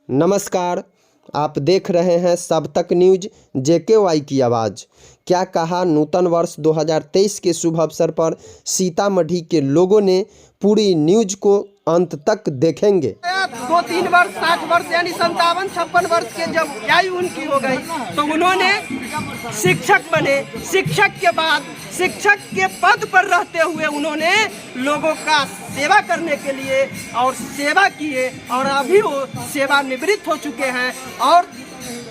नमस्कार, आप देख रहे हैं सब तक न्यूज JKY की आवाज़। क्या कहा नूतन वर्ष 2023 के शुभ अवसर पर सीतामढ़ी के लोगों ने, पूरी न्यूज को अंत तक देखेंगे। 2-3 वर्ष 60 वर्ष यानी 57-56 वर्ष के जब आयु उनकी हो गई तो उन्होंने शिक्षक बने। शिक्षक के बाद शिक्षक के पद पर रहते हुए उन्होंने लोगों का सेवा करने के लिए और सेवा किए और अभी वो सेवानिवृत्त हो चुके हैं और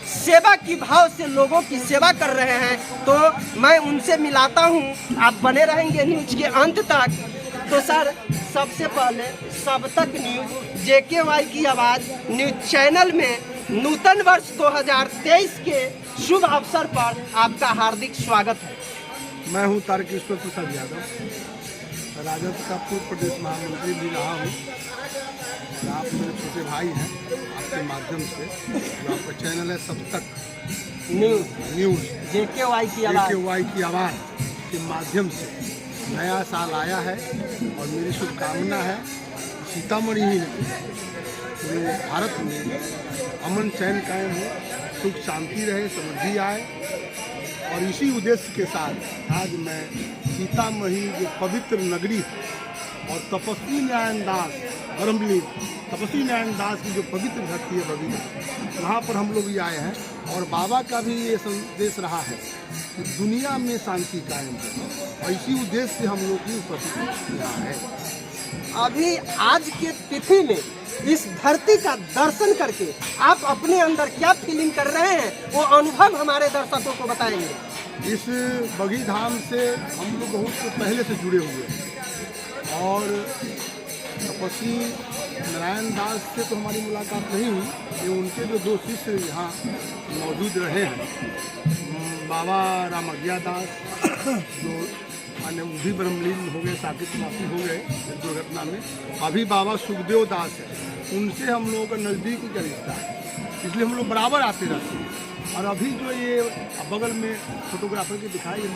सेवा की भाव से लोगों की सेवा कर रहे हैं। तो मैं उनसे मिलाता हूँ, आप बने रहेंगे न्यूज के अंत तक। तो सर, सबसे पहले सब तक न्यूज JKY की आवाज़ न्यूज चैनल में नूतन वर्ष 2023 के शुभ अवसर पर आपका हार्दिक स्वागत है। मैं हूं तारकेश्वर प्रसाद यादव, राजद का पूर्व प्रदेश महामंत्री भी रहा हूं। आप मेरे छोटे भाई हैं, आपके माध्यम से जो आपका चैनल है सब तक न्यूज JKY की आवाज़ के माध्यम से नया साल आया है और मेरी शुभकामना है सीतामढ़ी ही नहीं पूरे भारत में अमन चैन कायम हो, सुख शांति रहे, समृद्धि आए। और इसी उद्देश्य के साथ आज मैं सीतामढ़ी जो पवित्र नगरी है और तपस्वी नारायण दास ब्रह्मलीन तपस्वी नारायण दास की जो पवित्र धरती है पवित्र, वहाँ पर हम लोग भी आए हैं। और बाबा का भी ये संदेश रहा है कि दुनिया में शांति कायम हो, और इसी उद्देश्य से हम लोग की उपस्थिति यहाँ है। अभी आज के तिथि में इस धरती का दर्शन करके आप अपने अंदर क्या फीलिंग कर रहे हैं, वो अनुभव हमारे दर्शकों को बताएंगे। इस बगी धाम से हम लोग बहुत पहले से जुड़े हुए हैं और तपस्वी नारायण दास से तो हमारी मुलाकात नहीं हुई, ये उनके जो दो शिष्य यहाँ मौजूद रहे हैं, बाबा रामज्ञा दास जो अन्य भी ब्रह्मलीन हो गए, साकेतवासी हो गए दुर्घटना में, अभी बाबा सुखदेव दास है, उनसे हम लोगों का नज़दीकी का रिश्ता है, इसलिए हम लोग बराबर आते रहते हैं। और अभी जो ये बगल में फोटोग्राफर की दिखाइए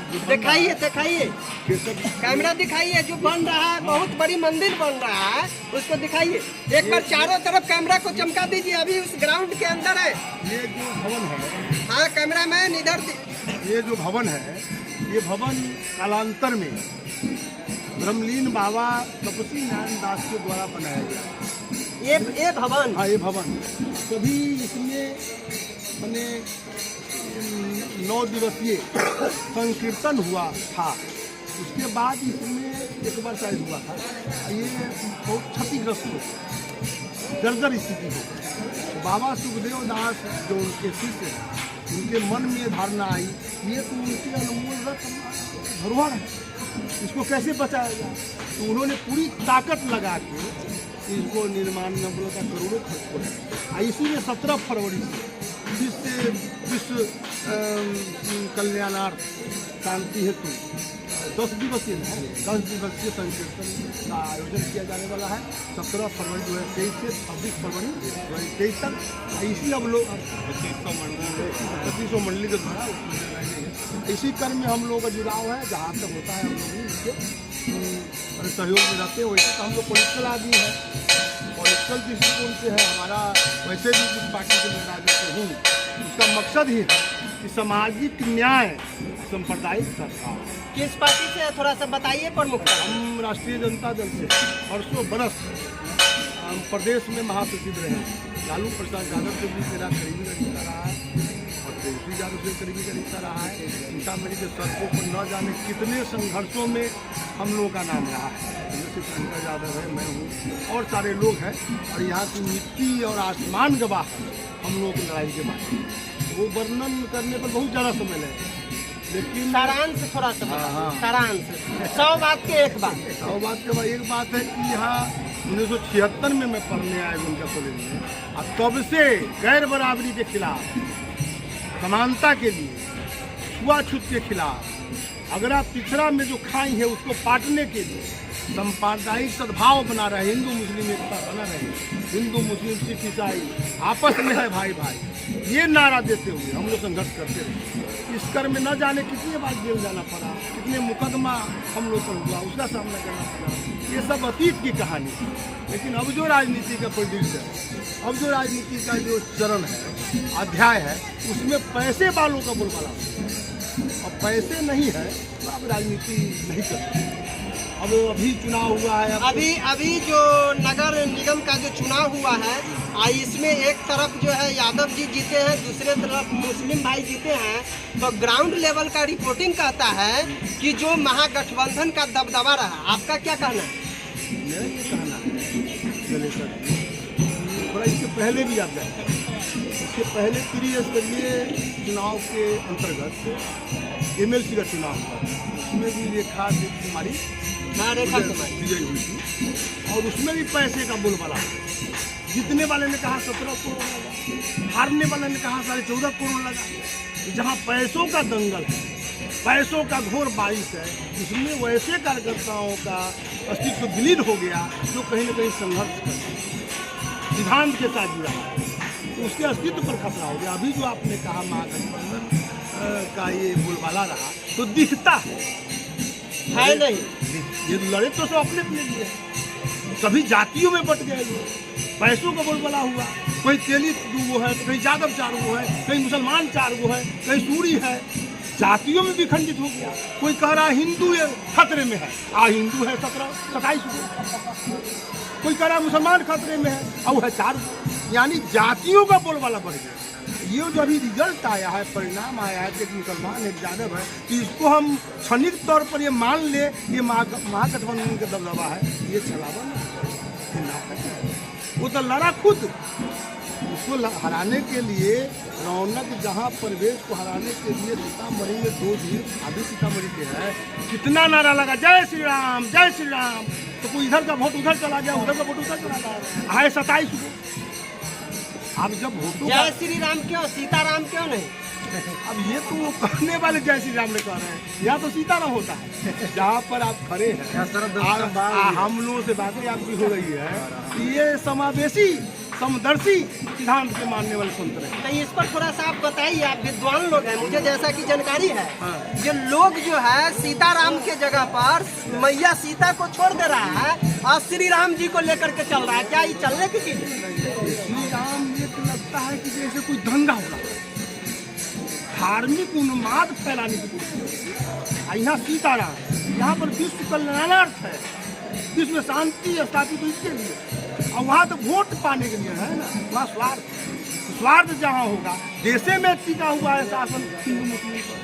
कैमरा दिखाइए, जो बन रहा है, बहुत बड़ी मंदिर बन रहा है, उसको दिखाइए। एक बार चारों तरफ कैमरा को चमका दीजिए। अभी उस ग्राउंड के अंदर है ये जो भवन है। हाँ, कैमरामैन इधर। ये जो भवन है, ये भवन कालांतर में ब्रह्मलीन बाबा तपस्वी नारायण दास के द्वारा बनाया गया। ये भवन, हाँ, ये भवन कभी इसमें मैंने 9 दिवसीय संकीर्तन हुआ था, उसके बाद इसमें एक बार शायद हुआ था, ये बहुत क्षतिग्रस्त हो, जर्जर स्थिति हो। बाबा सुखदेव दास जो उनके शिष्य हैं, उनके मन में धारणा आई, ये तो उनके अनमोल रत्न धरोहर है, इसको कैसे बचाया जाए। तो उन्होंने पूरी ताकत लगा के इसको निर्माण में बोला था, करोड़ों खर्च हुआ। इसी में 17 फरवरी से विश्व कल्याणार्थ शांति हेतु 10 दिवसीय संकीर्तन का आयोजन किया जाने वाला है। 17 फरवरी 2023 से 26 फरवरी 2023 तक। इसी अब लोग 2500 मंडली के द्वारा इसी कर्म में हम लोगों का जुड़ाव है। जहाँ तक होता है हम लोग इसके सहयोग में रहते हैं। वैसे तो हम लोग पॉलिटिकल आदमी है, पॉलिटिकल दृष्टिकोण से है हमारा। वैसे भी जिस पार्टी के मैं राजनीति हूँ, उसका मकसद ही है कि सामाजिक न्याय, सांप्रदायिक सरकार। किस पार्टी से थोड़ा सा बताइए प्रमुख। हम राष्ट्रीय जनता दल से वर्षों बरस प्रदेश में महासचिव रहे। लालू प्रसाद यादव से भी मेरा करीबी का रिश्ता रहा है और तेजस्वी यादव से करीबी का रिश्ता रहा है। सीतामढ़ी के सड़कों पर न जाने कितने संघर्षों में हम लोगों का नाम रहा है। जैसे प्रियंका यादव है, मैं हूँ और सारे लोग हैं। और यहाँ की मिट्टी और आसमान गवाह है हम लोगों की लड़ाई के बाद। वो वर्णन करने पर बहुत ज़्यादा समय लगेगा, लेकिन सारांश थोड़ा सा। हाँ। सारांश 100 बात के एक बात। 100 बात के बाद एक बात है कि यहाँ 1976 में मैं पढ़ने आया उनका कॉलेज में, और तब से गैर बराबरी के खिलाफ, समानता के लिए, छुआछूत के खिलाफ, अगर आप पिछड़ा में जो खाई है उसको पाटने के लिए सांप्रदायिक सद्भाव बना रहे, हिंदू मुस्लिम एकता बना रहे, हिंदू मुस्लिम सिख ईसाई आपस में है भाई भाई, ये नारा देते हुए हम लोग संघर्ष करते रहे। इस कर्म में न जाने कितनी बार जेल जाना पड़ा, कितने मुकदमा हम लोग पर हुआ, उसका सामना करना पड़ा। ये सब अतीत की कहानी है। लेकिन अब जो राजनीति का प्रोड्यूसर, अब जो राजनीति का जो चरण है, अध्याय है, उसमें पैसे वालों का बोलबाला है। अब पैसे नहीं है तो आप राजनीति नहीं कर सकते। अब अभी चुनाव हुआ है, अभी जो नगर निगम का जो चुनाव हुआ है, इसमें एक तरफ जो है यादव जी जीते हैं, दूसरे तरफ मुस्लिम भाई जीते हैं। तो ग्राउंड लेवल का रिपोर्टिंग कहता है कि जो महागठबंधन का दबदबा रहा। आपका क्या कहना है? मेरा ये कहना है जलेसर, थोड़ा इससे पहले भी आप जाए, इससे पहले त्रिस्तरीय चुनाव के अंतर्गत MLC का चुनाव हुआ, उसमें भी रेखा कुमारी विजयी हुई थी और उसमें भी पैसे का बोलबाला। जीतने वाले ने कहा 17 करोड़ लगा, हारने वाले ने कहा 14.5 करोड़ लगा। जहाँ पैसों का दंगल है, पैसों का घोर बारिश है, उसमें वैसे कार्यकर्ताओं का अस्तित्व विलीन हो गया जो कहीं न कहीं संघर्ष कर सिद्धांत के साथ जुड़ा है, तो उसके अस्तित्व पर खतरा हो गया। अभी जो आपने कहा महागठबंधन का ये बोलबाला रहा तो दिखता है नहीं, ये लड़े तो सब अपने अपने लिए, सभी जातियों में बट गए लोग, पैसों का बोलबाला हुआ। कोई तेली 2 है, कहीं यादव 4 है, कहीं मुसलमान 4 है, कहीं सूरी है, जातियों में भी खंडित हो गया। कोई कह रहा है हिंदू ये खतरे में है, हिंदू है 27 गो, कोई कह रहा है मुसलमान खतरे में है, और वो है 4 गो। यानी जातियों का बोलबाला बढ़ गया। ये जो अभी रिजल्ट आया है, परिणाम आया है कि एक मुसलमान एक यादव है, कि इसको हम क्षणिक तौर पर ये मान ले ये महागठबंधन का दबदबा है, ये छलावा नहीं, वो तो लड़ा खुद। उसको हराने के लिए रौनक जहाँ परवेश को हराने के लिए सीतामढ़ी में 2 दिन अभी सीतामढ़ी के है, कितना नारा लगा जय श्री राम जय श्री राम। तो कोई इधर का वोट उधर चला गया, उधर का वोट उधर चला गया, है 27 को। अब जब वोटों जय श्री राम क्यों, सीताराम क्यों नहीं? अब ये तो वो कहने वाले जय श्री राम ने कह रहे हैं, यहाँ तो सीताराम होता है। जहाँ पर आप खड़े हैं, हम लोगों से बातें आपकी हो रही है, ये समावेशी समदर्शी सिद्धांत के मानने वाले संत रहे। तो इस पर थोड़ा सा आप बताइए, आप विद्वान लोग हैं, मुझे जैसा कि जानकारी है, ये लोग जो है सीताराम के जगह पर मैया सीता को छोड़ दे रहा है और श्री राम जी को लेकर के चल रहा है। क्या ये चलने की चीज है? श्री राम ये तो लगता है कि जैसे कोई दंगा हो रहा है, धार्मिक उन्माद फैलाने की कोशिश। यहाँ सीताराम, यहाँ पर विश्व कल्याणार्थ है, विश्व में शांति स्थापित तो इसके लिए, और वहाँ तो वोट पाने के लिए है ना, वहाँ स्वार्थ जहाँ होगा। देशे में टिका हुआ है शासन हिंदू मुस्लिम पर,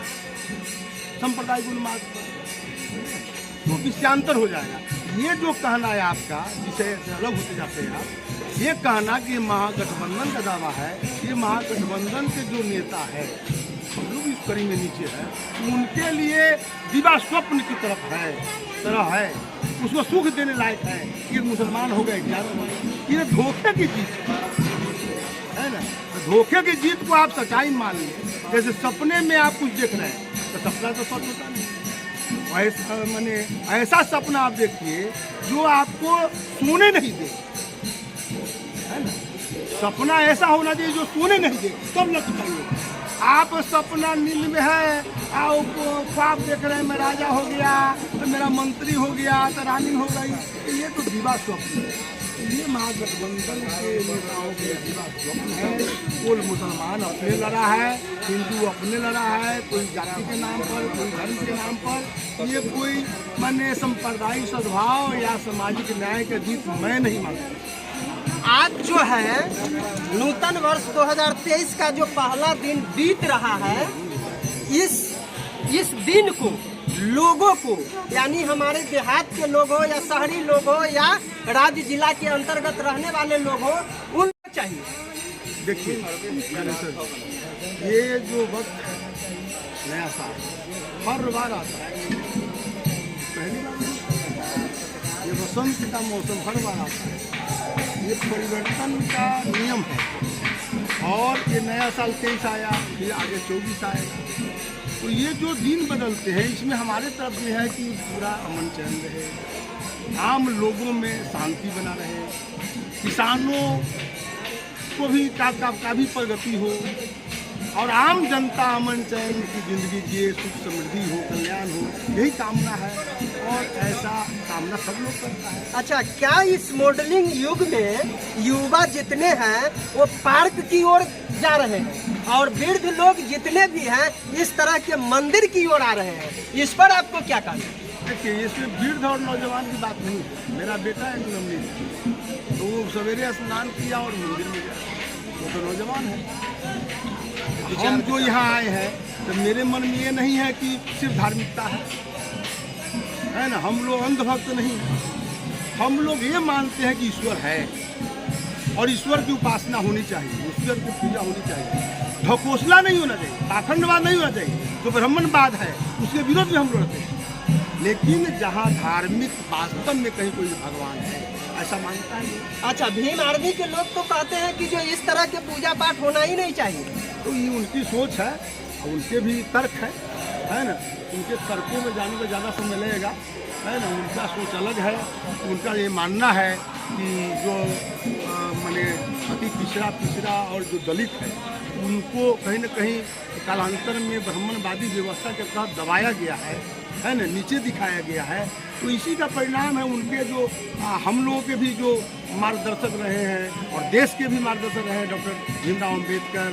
सांप्रदायिक उन्माद पर, तो विषयांतर हो जाएगा। ये जो कहना है आपका, जिसे अलग होते जाते हैं आप, ये कहना कि महागठबंधन का दावा है, ये महागठबंधन के जो नेता है, हम लोग इस कड़ी में नीचे है, उनके लिए दिवा स्वप्न की तरह है, उसको सुख देने लायक है। ये मुसलमान हो गए, ये धोखे की जीत है ना। धोखे की जीत को आप सच्चाई मान लीजिए। जैसे सपने में आप कुछ देख रहे हैं तो सपना तो सच होता नहीं, ऐसा माने ऐसा सपना आप देखिए जो आपको सोने नहीं दे, है ना। सपना ऐसा होना चाहिए जो सोने नहीं दे, तब न चाहिए। आप सपना नील में है, आप ख्वाब देख रहे हैं मैं राजा हो गया, तो मेरा मंत्री हो गया, तो रानी हो गई, तो ये तो दिवा स्वप्न है। ये महागठबंधन के नेताओं के दिवा स्वप्न है। कोई मुसलमान अपने लड़ा है, हिंदू अपने लड़ा है, कोई जाति के नाम पर, कोई धर्म के नाम पर। ये कोई माने सांप्रदायिक सद्भाव या सामाजिक न्याय का जीत मैं नहीं मानता। आज जो है नूतन वर्ष 2023 का जो पहला दिन बीत रहा है, इस दिन को लोगों को, यानी हमारे देहात के लोग हो या शहरी लोग हो या राज्य जिला के अंतर्गत रहने वाले लोग हो, उनको चाहिए। देखिए ये जो वक्त है, नया साल हर बार आता है, पहली बार ये बसंत का मौसम हर बार आता है। ये परिवर्तन का नियम है, और ये नया साल 23 आया, फिर आगे 24 आएगा। तो ये जो दिन बदलते हैं, इसमें हमारे तरफ ये है कि पूरा अमन चैन रहे, आम लोगों में शांति बना रहे, किसानों को भी का भी प्रगति हो, और आम जनता अमन चैन की जिंदगी जिए, सुख समृद्धि हो, कल्याण हो, यही कामना है और ऐसा कामना सब लोग करता है। अच्छा, क्या इस मॉडलिंग युग में युवा जितने हैं वो पार्क की ओर जा रहे हैं और वृद्ध लोग जितने भी हैं इस तरह के मंदिर की ओर आ रहे हैं, इस पर आपको क्या कहना है? देखिए, इसमें वृद्ध और नौजवान की बात नहीं है। मेरा बेटा एक नवनीत, तो वो सवेरे स्नान किया और मंदिर में गया, वो तो नौजवान है। हम जो यहाँ आए हैं तो मेरे मन में ये नहीं है कि सिर्फ धार्मिकता है ना, हम लोग अंधभक्त नहीं हैं। हम लोग ये मानते हैं कि ईश्वर है और ईश्वर की उपासना होनी चाहिए, ईश्वर की पूजा होनी चाहिए, ढकोसला नहीं होना चाहिए, पाखंडवाद नहीं होना चाहिए। जो ब्राह्मणवाद है उसके विरोध में हम लोग रहते हैं। लेकिन जहाँ धार्मिक वास्तव में कहीं कोई भगवान है ऐसा मानता है। अच्छा, भीम आर्मी के लोग तो कहते हैं कि जो इस तरह के पूजा पाठ होना ही नहीं चाहिए। तो ये उनकी सोच है और उनके भी तर्क है ना। उनके तर्कों में जाने में ज़्यादा समय लगेगा, है ना। उनका सोच अलग है। उनका ये मानना है कि जो माने अति पिछड़ा और जो दलित है उनको कहीं न कहीं कालांतर में ब्राह्मणवादी व्यवस्था के तहत दबाया गया है ना, नीचे दिखाया गया है। तो इसी का परिणाम है उनके जो हम लोगों के भी जो मार्गदर्शक रहे हैं और देश के भी मार्गदर्शक रहे हैं, डॉक्टर भीमराव अम्बेडकर,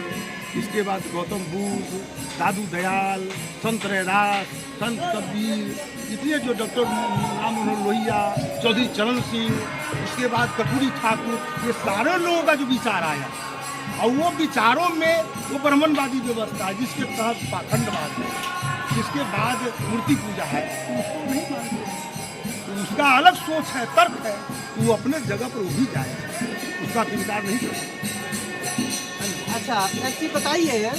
इसके बाद गौतम बुद्ध, दादू दयाल, संत रैदास, संत कबीर, इतने जो डॉक्टर राम मनोहर लोहिया, चौधरी चरण सिंह, इसके बाद कर्पूरी ठाकुर, ये सारे लोगों का जो विचार आया और वो विचारों में वो ब्राह्मणवादी व्यवस्था है जिसके तहत पाखंडवाद है, जिसके बाद मूर्ति पूजा है, उसको नहीं मानते। तो उसका अलग सोच है, तर्क है, वो अपने जगह पर भी जाए, उसका इनकार नहीं करता। अच्छा, एक चीज़ बताइए,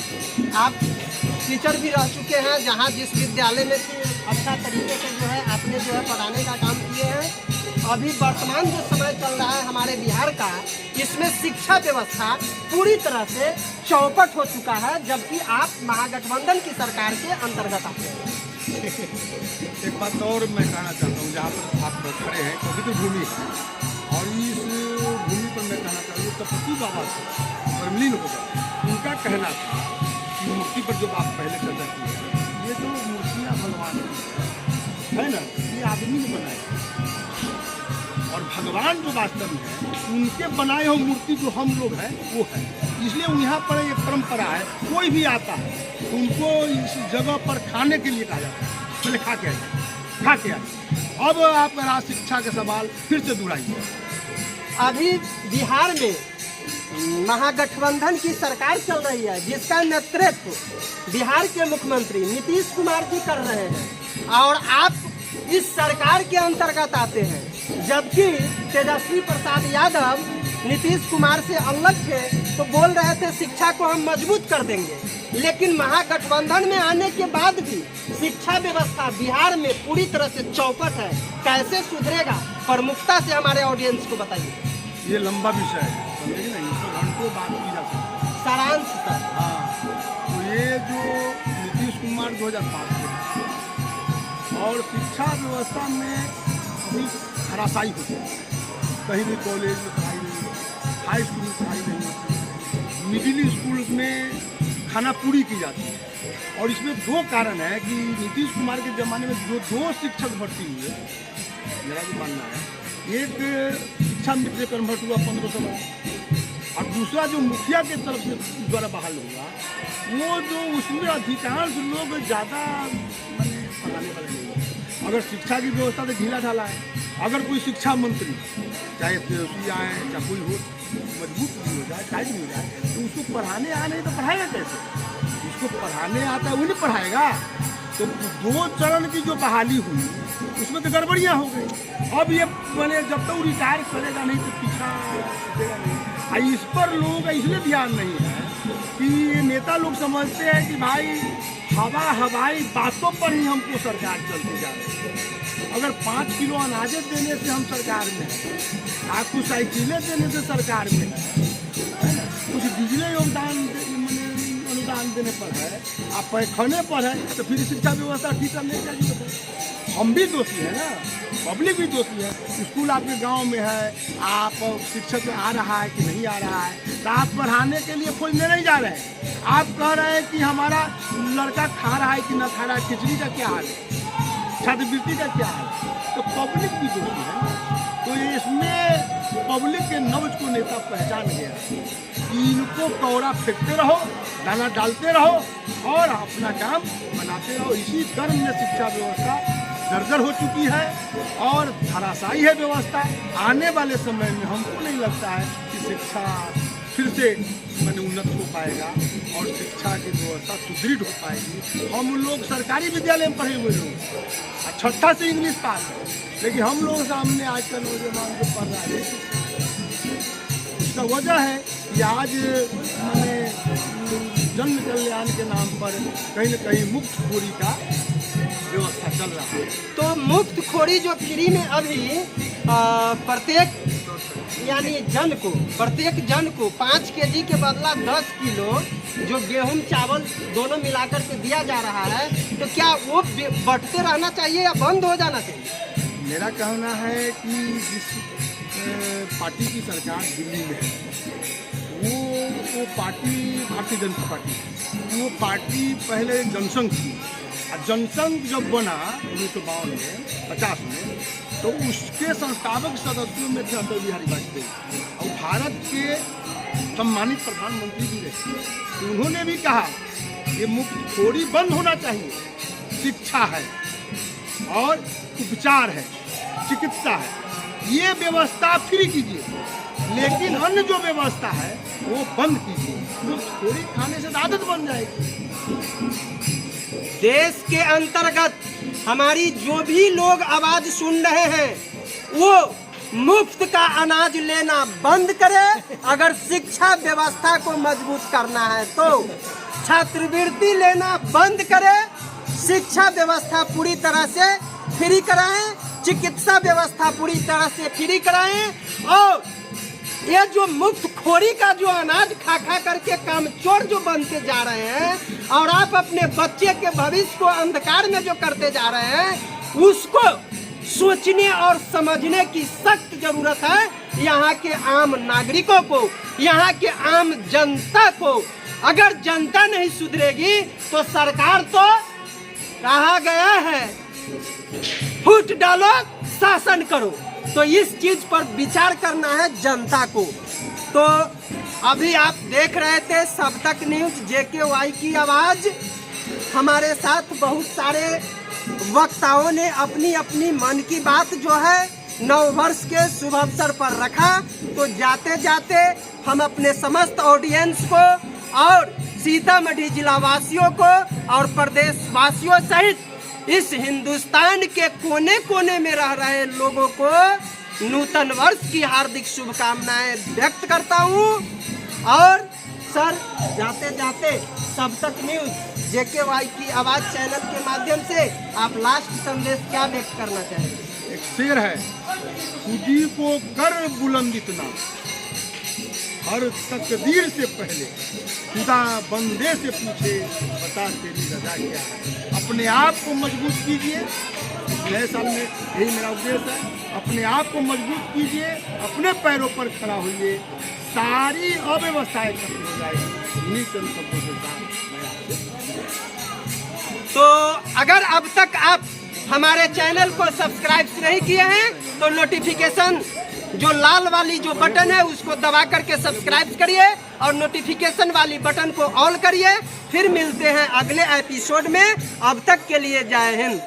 आप टीचर भी रह चुके हैं, जहाँ जिस विद्यालय में कि अच्छा तरीके से जो है आपने जो है पढ़ाने का काम किए हैं। अभी वर्तमान जो समय चल रहा है हमारे बिहार का, इसमें शिक्षा व्यवस्था पूरी तरह से चौपट हो चुका है, जबकि आप महागठबंधन की सरकार के अंतर्गत आते हैं। एक बात और मैं कहना चाहता हूँ, जहाँ पर आप खड़े हैं पवित्र भूमि है और इस भूमि पर मैं कहना चाहता हूँ तपस्वी बाबा से परमलीन होगा, उनका कहना था कि मूर्ति पर जो बात पहले चर्चा की है, ये जो मूर्तियाँ भगवान है ना, ये आदमी ने बनाए और भगवान जो वास्तव में है उनके बनाए हुए मूर्ति जो हम लोग हैं वो है। इसलिए यहाँ पर एक परंपरा है, कोई भी आता है तो उनको इस जगह पर खाने के लिए कहा जाता है, पहले खा के आए। अब आप राज शिक्षा का सवाल फिर से दोहराइए। अभी बिहार में महागठबंधन की सरकार चल रही है, जिसका नेतृत्व बिहार के मुख्यमंत्री नीतीश कुमार जी कर रहे हैं और आप इस सरकार के अंतर्गत आते हैं, जबकि तेजस्वी प्रसाद यादव नीतीश कुमार से अलग थे तो बोल रहे थे शिक्षा को हम मजबूत कर देंगे, लेकिन महागठबंधन में आने के बाद भी शिक्षा व्यवस्था बिहार में पूरी तरह से चौपट है। कैसे सुधरेगा, प्रमुखता से हमारे ऑडियंस को बताइए। ये लंबा विषय है, समझेंगे ना, इसको घंटों बात की जा सकती है। सारांश सर। हाँ, तो ये जो नीतीश कुमार 2005 के और शिक्षा व्यवस्था में अभी हराशाई होती है। कहीं भी कॉलेज में पढ़ाई नहीं, हाई स्कूल में पढ़ाई नहीं होती, मिडिल स्कूल में खाना पूरी की जाती है। और इसमें दो कारण है कि नीतीश कुमार के ज़माने में जो दो शिक्षक भर्ती हुए, मेरा भी मानना है, एक शिक्षा मित्र कन्वर्ट हुआ 1500 में और दूसरा जो मुखिया के तरफ से द्वारा बहाल हुआ, वो जो उसमें अधिकांश लोग ज़्यादा पढ़ाने वाले नहीं है। अगर शिक्षा की व्यवस्था तो ढीला ढाला है, अगर कोई शिक्षा मंत्री चाहे तेजस्वी आए चाहे कोई हो, मजबूत भी हो जाए, टाइट भी हो जाए, तो उसको पढ़ाने आ नहीं तो पढ़ाएगा कैसे? उसको पढ़ाने आता है वो नहीं पढ़ाएगा। तो दो चरण की जो बहाली हुई उसमें तो गड़बड़ियाँ हो गई। अब ये मैंने जब तक रिटायर करेगा नहीं तो पीछा देगा नहीं। इस पर लोगों का इसलिए ध्यान नहीं है कि ये नेता लोग समझते हैं कि भाई हवाई बातों पर ही हमको सरकार चलती जा रही है। अगर 5 किलो अनाजें देने से हम सरकार में हैं, आप कुछ साइकिलें देने से सरकार में है, कुछ बिजली योगदान अनुदान देने पर है, आप पैखाने पर है, तो फिर शिक्षा व्यवस्था ठीक करने का जरूरत है। हम भी दोषी है ना, पब्लिक भी दोषी है। स्कूल आपके गांव में है, आप शिक्षक आ रहा है कि नहीं आ रहा है, साथ बढ़ाने के लिए खोजने नहीं जा रहे हैं। आप कह रहे हैं कि हमारा लड़का खा रहा है कि न खा रहा है, खिचड़ी का क्या हाल है, छात्रवृत्ति का क्या हाल है, तो पब्लिक भी दोषी है। तो इसमें पब्लिक के नब्ज को नेता पहचान गया कि इनको कौड़ा फेंकते रहो, दाना डालते रहो और अपना काम बनाते रहो। इसी क्रम में शिक्षा व्यवस्था जर्जर हो चुकी है और धराशायी है व्यवस्था। आने वाले समय में हमको नहीं लगता है कि शिक्षा फिर से उन्नत हो पाएगा और शिक्षा की व्यवस्था सुदृढ़ हो पाएगी। हम लोग सरकारी विद्यालय में पढ़े हुए लोग, छठा से इंग्लिश पास है, लेकिन हम लोग सामने आजकल नौजवान जो पढ़ रहा है, इसका वजह है कि आज मैंने जन कल्याण के नाम पर कहीं न कहीं मुफ्तखोरी का व्यवस्था चल रहा है। तो मुफ्तखोरी जो फ्री में अभी प्रत्येक जन को 5 केजी के बदला 10 किलो जो गेहूं चावल दोनों मिलाकर के दिया जा रहा है, तो क्या वो बढ़ते रहना चाहिए या बंद हो जाना चाहिए? मेरा कहना है कि जिस पार्टी की सरकार दिल्ली में है, वो पार्टी भारतीय जनता पार्टी, वो पार्टी पहले जनसंघ थी। जनसंघ जब बना 1952 में 50 में, तो उसके संस्थापक सदस्यों में थे अटल बिहारी वाजपेयी और भारत के सम्मानित प्रधानमंत्री भी रहे। तो उन्होंने भी कहा ये मुफ्तखोरी बंद होना चाहिए। शिक्षा है और उपचार है, चिकित्सा है, ये व्यवस्था फ्री कीजिए, लेकिन अन्य जो व्यवस्था है वो बंद कीजिए। मुफ्तखोरी खाने से आदत बन जाएगी। देश के अंतर्गत हमारी जो भी लोग आवाज सुन रहे हैं वो मुफ्त का अनाज लेना बंद करे। अगर शिक्षा व्यवस्था को मजबूत करना है तो छात्रवृत्ति लेना बंद करे, शिक्षा व्यवस्था पूरी तरह से फ्री कराएं, चिकित्सा व्यवस्था पूरी तरह से फ्री कराएं और ये जो मुफ्तखोरी का जो अनाज खा खा करके कामचोर जो बनते जा रहे हैं और आप अपने बच्चे के भविष्य को अंधकार में जो करते जा रहे हैं, उसको सोचने और समझने की सख्त जरूरत है यहाँ के आम नागरिकों को, यहाँ के आम जनता को। अगर जनता नहीं सुधरेगी तो सरकार तो कहा गया है फूट डालो शासन करो, तो इस चीज पर विचार करना है जनता को। तो अभी आप देख रहे थे सब तक न्यूज JKY की आवाज। हमारे साथ बहुत सारे वक्ताओं ने अपनी अपनी मन की बात जो है नव वर्ष के शुभ अवसर पर रखा। तो जाते जाते हम अपने समस्त ऑडियंस को और सीतामढ़ी जिला वासियों को और प्रदेश वासियों सहित इस हिंदुस्तान के कोने कोने में रह रहे लोगों को नूतन वर्ष की हार्दिक शुभकामनाएं व्यक्त करता हूं। और सर जाते जाते सब तक न्यूज JKY की आवाज चैनल के माध्यम से आप लास्ट संदेश क्या व्यक्त करना चाहेंगे? एक शेर है, खुदी को कर बुलंद इतना, हर तकदीर से पहले खुदा बंदे से पूछे बता तेरी रजा क्या है। अपने आप को मजबूत कीजिए, नए साल में यही मेरा उद्देश्य है। अपने आप को मजबूत कीजिए, अपने पैरों पर खड़ा होइए, सारी अव्यवस्थाएं खत्म हो जाएगी। इन्हीं चंद शब्दों के साथ तो अगर अब तक आप हमारे चैनल को सब्सक्राइब नहीं किए हैं तो नोटिफिकेशन जो लाल वाली जो बटन है उसको दबा करके सब्सक्राइब करिए और नोटिफिकेशन वाली बटन को ऑल करिए। फिर मिलते हैं अगले एपिसोड में। अब तक के लिए जय हिंद।